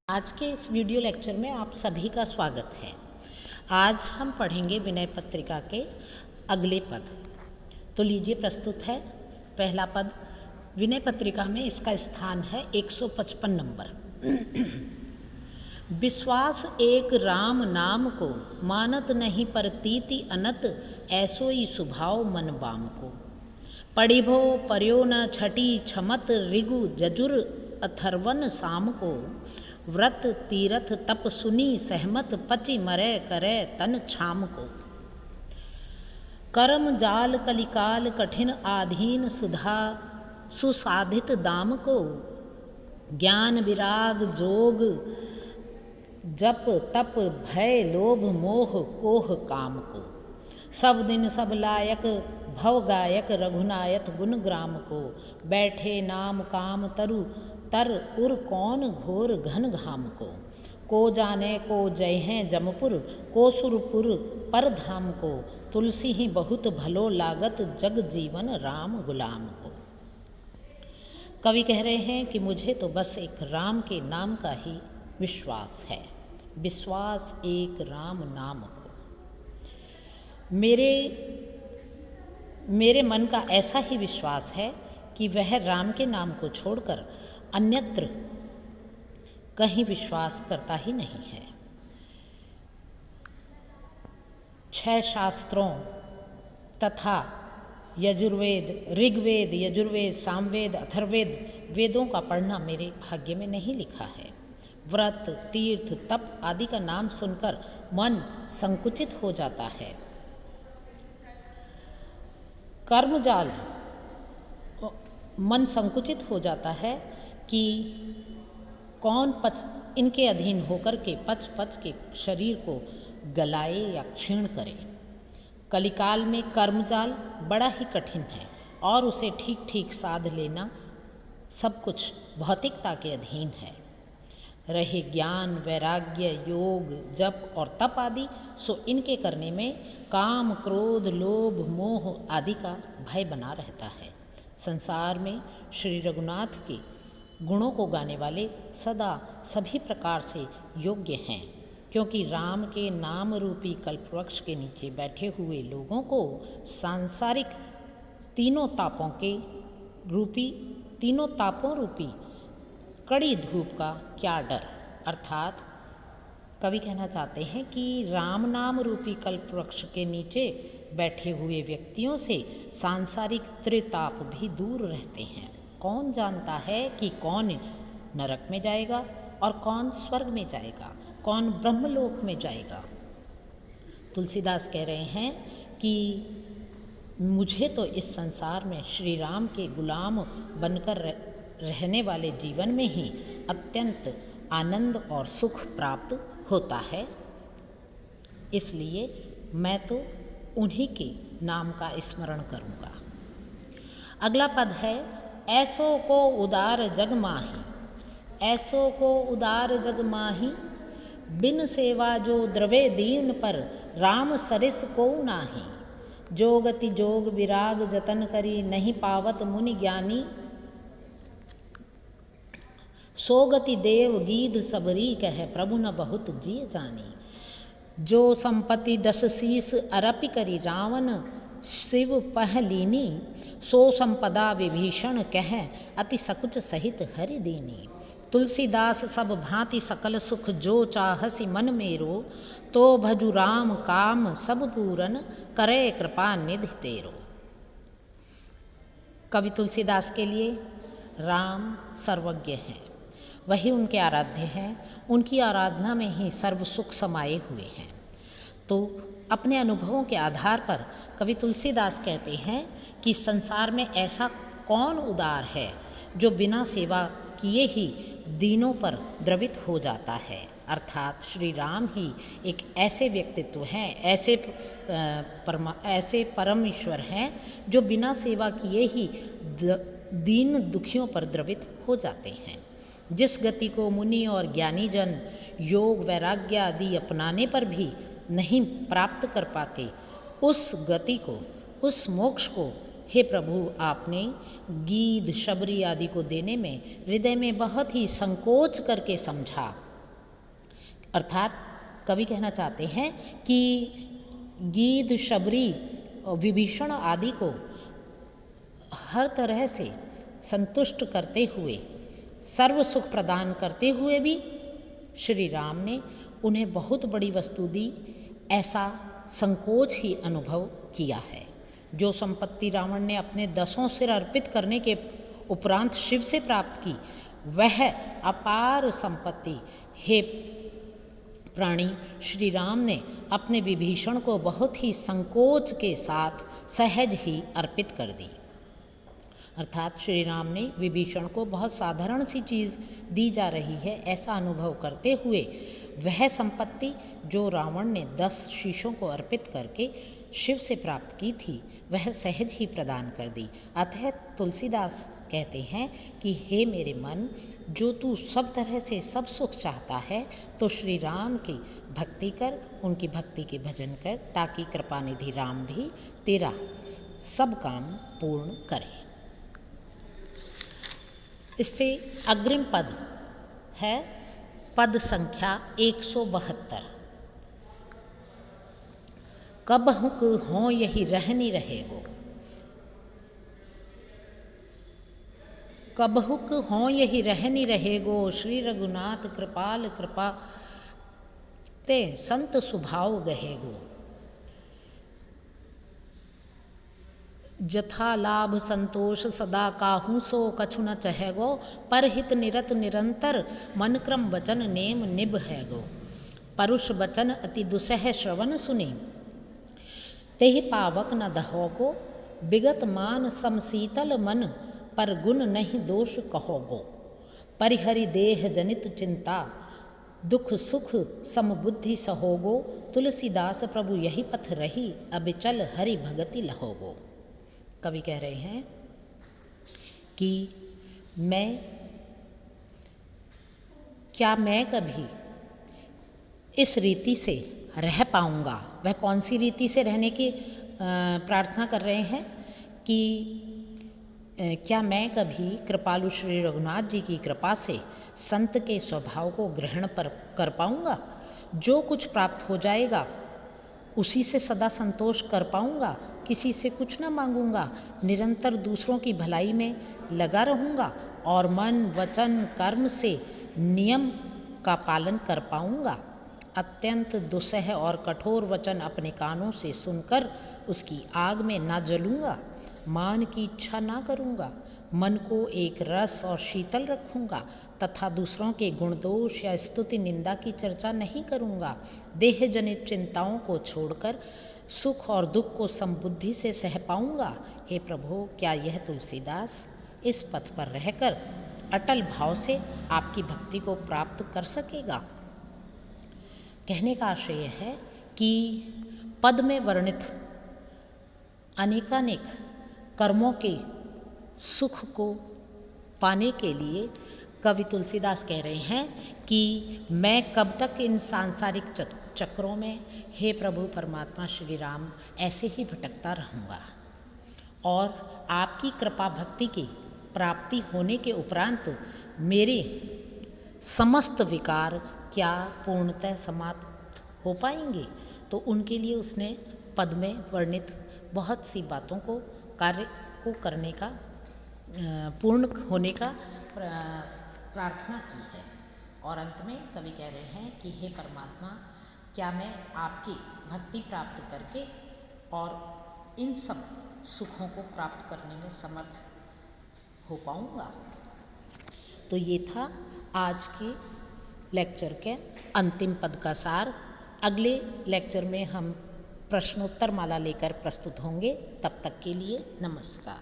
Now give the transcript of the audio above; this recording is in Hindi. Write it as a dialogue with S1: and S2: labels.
S1: आज के इस वीडियो लेक्चर में आप सभी का स्वागत है। आज हम पढ़ेंगे विनय पत्रिका के अगले पद। तो लीजिए प्रस्तुत है पहला पद। विनय पत्रिका में इसका स्थान है 155 नंबर। विश्वास एक राम नाम को, मानत नहीं परतीति अनत, ऐसो ही स्वभाव मन बाम को। पढ़िभो पर्यो न छठी छमत, ऋगु जजुर अथर्वन साम को। व्रत तीरथ तप सुनी सहमत, पचि मरै करे तन छाम को। कर्म जाल कलिकाल कठिन आधीन, सुधा सुसाधित दाम को। ज्ञान विराग जोग जप तप भय लोभ मोह कोह काम को। सब दिन सब लायक भव गायक, रघुनायक गुण ग्राम को। बैठे नाम काम तरु तर उर, कौन घोर घन घाम को जाने को जय हैं जमपुर, को सुरपुर पर धाम को। तुलसी ही बहुत भलो लागत, जग जीवन राम गुलाम को। कवि कह रहे हैं कि मुझे तो बस एक राम के नाम का ही विश्वास है। विश्वास एक राम नाम को। मेरे मन का ऐसा ही विश्वास है कि वह राम के नाम को छोड़कर अन्यत्र कहीं विश्वास करता ही नहीं है। 6 शास्त्रों तथा यजुर्वेद, ऋग्वेद, यजुर्वेद, सामवेद, अथर्ववेद वेदों का पढ़ना मेरे भाग्य में नहीं लिखा है। व्रत तीर्थ तप आदि का नाम सुनकर मन संकुचित हो जाता है। कर्मजाल मन संकुचित हो जाता है कि कौन इनके अधीन होकर के पच के शरीर को गलाए या क्षीण करे। कलिकाल में कर्मजाल बड़ा ही कठिन है और उसे ठीक ठीक साध लेना सब कुछ भौतिकता के अधीन है। रहे ज्ञान वैराग्य योग जप और तप आदि, सो इनके करने में काम क्रोध लोभ मोह आदि का भय बना रहता है। संसार में श्री रघुनाथ के गुणों को गाने वाले सदा सभी प्रकार से योग्य हैं, क्योंकि राम के नाम रूपी कल्पवृक्ष के नीचे बैठे हुए लोगों को सांसारिक तीनों तापों रूपी कड़ी धूप का क्या डर। अर्थात कवि कहना चाहते हैं कि राम नाम रूपी कल्पवृक्ष के नीचे बैठे हुए व्यक्तियों से सांसारिक त्रिताप भी दूर रहते हैं। कौन जानता है कि कौन नरक में जाएगा और कौन स्वर्ग में जाएगा, कौन ब्रह्मलोक में जाएगा। तुलसीदास कह रहे हैं कि मुझे तो इस संसार में श्री राम के गुलाम बनकर रहने वाले जीवन में ही अत्यंत आनंद और सुख प्राप्त होता है। इसलिए मैं तो उन्हीं के नाम का स्मरण करूँगा। अगला पद है ऐसो को उदार जग माही। ऐसो को उदार जग माही, बिन सेवा जो द्रवे दीन पर, राम सरिस को नाही। जोगति जोग विराग जतन करी, नहीं पावत मुनि ज्ञानी। सोगति देव गीध सबरी कह, प्रभु न बहुत जिय जानी। जो संपत्ति 10 शीस अरपि करी, रावण शिव पहलीनी। सो संपदा विभीषण कह, अति सकुच सहित हरि दीनी। तुलसीदास सब भांति सकल सुख, जो चाहसी मन मेरो। तो भजु राम काम सब पूरन, करे कृपा निधि तेरो। कवि तुलसीदास के लिए राम सर्वज्ञ हैं, वही उनके आराध्य हैं। उनकी आराधना में ही सर्व सुख समाये हुए हैं। तो अपने अनुभवों के आधार पर कवि तुलसीदास कहते हैं कि संसार में ऐसा कौन उदार है जो बिना सेवा किए ही दीनों पर द्रवित हो जाता है। अर्थात श्री राम ही एक ऐसे व्यक्तित्व हैं, ऐसे परम ईश्वर हैं जो बिना सेवा किए ही दीन दुखियों पर द्रवित हो जाते हैं। जिस गति को मुनि और ज्ञानी जन योग वैराग्य आदि अपनाने पर भी नहीं प्राप्त कर पाते, उस गति को, उस मोक्ष को हे प्रभु आपने गीध शबरी आदि को देने में हृदय में बहुत ही संकोच करके समझा अर्थात कवि कहना चाहते हैं कि गीध, शबरी और विभीषण आदि को हर तरह से संतुष्ट करते हुए, सर्व सुख प्रदान करते हुए भी श्री राम ने उन्हें बहुत बड़ी वस्तु दी, ऐसा संकोच ही अनुभव किया है। जो संपत्ति रावण ने अपने 10 सिर अर्पित करने के उपरांत शिव से प्राप्त की, वह अपार संपत्ति हे प्राणी श्री राम ने अपने विभीषण को बहुत ही संकोच के साथ सहज ही अर्पित कर दी। अर्थात श्री राम ने विभीषण को बहुत साधारण सी चीज़ दी जा रही है ऐसा अनुभव करते हुए वह संपत्ति जो रावण ने 10 शीशों को अर्पित करके शिव से प्राप्त की थी, वह सहज ही प्रदान कर दी। अतः तुलसीदास कहते हैं कि हे मेरे मन, जो तू सब तरह से सब सुख चाहता है तो श्री राम की भक्ति कर, उनकी भक्ति के भजन कर, ताकि कृपानिधि राम भी तेरा सब काम पूर्ण करें। इससे अग्रिम पद है पद संख्या 172। कबहुक हों यही रहनी रहेगो, कबहुक हों यही रहनी रहेगो, श्री रघुनाथ कृपाल कृपा ते संत स्वभाव गहेगो। जथा लाभ संतोष सदा काहू सो कछु न चहेगो, परहित निरत निरंतर मन क्रम वचन नेम निभ हैगो। परुष वचन अति दुसह श्रवण सुनी, तेहि पावक न दहोगो। विगत मान समशीतल मन, पर गुण नहीं दोष कहोगो। परिहरि देह जनित चिंता, दुख सुख समबुद्धि सहोगो। तुलसीदास प्रभु यही पथ रही, अब चल हरि भगति लहोगो। कवि कह रहे हैं कि मैं कभी इस रीति से रह पाऊंगा। वह कौन सी रीति से रहने की प्रार्थना कर रहे हैं कि क्या मैं कभी कृपालु श्री रघुनाथ जी की कृपा से संत के स्वभाव को ग्रहण कर पाऊंगा। जो कुछ प्राप्त हो जाएगा उसी से सदा संतोष कर पाऊंगा, किसी से कुछ न मांगूंगा, निरंतर दूसरों की भलाई में लगा रहूंगा और मन वचन कर्म से नियम का पालन कर पाऊंगा। अत्यंत दुस्सह और कठोर वचन अपने कानों से सुनकर उसकी आग में ना जलूंगा। मान की इच्छा ना करूंगा, मन को एक रस और शीतल रखूंगा तथा दूसरों के गुण दोष या स्तुति निंदा की चर्चा नहीं करूंगा। देह जनित चिंताओं को छोड़कर सुख और दुख को समबुद्धि से सह पाऊंगा। हे प्रभु, क्या यह तुलसीदास इस पथ पर रहकर अटल भाव से आपकी भक्ति को प्राप्त कर सकेगा? कहने का आशय है कि पद में वर्णित अनेकानेक कर्मों के सुख को पाने के लिए कवि तुलसीदास कह रहे हैं कि मैं कब तक इन सांसारिक चक्रों में हे प्रभु परमात्मा श्री राम ऐसे ही भटकता रहूँगा, और आपकी कृपा भक्ति की प्राप्ति होने के उपरांत मेरे समस्त विकार क्या पूर्णतः समाप्त हो पाएंगे। तो उनके लिए उसने पद में वर्णित बहुत सी बातों को कार्य को करने का पूर्ण होने का प्रार्थना की है। और अंत में कवि कह रहे हैं कि हे परमात्मा, क्या मैं आपकी भक्ति प्राप्त करके और इन सब सुखों को प्राप्त करने में समर्थ हो पाऊँगा। तो ये था आज के लेक्चर के अंतिम पद का सार। अगले लेक्चर में हम प्रश्नोत्तर माला लेकर प्रस्तुत होंगे। तब तक के लिए नमस्कार।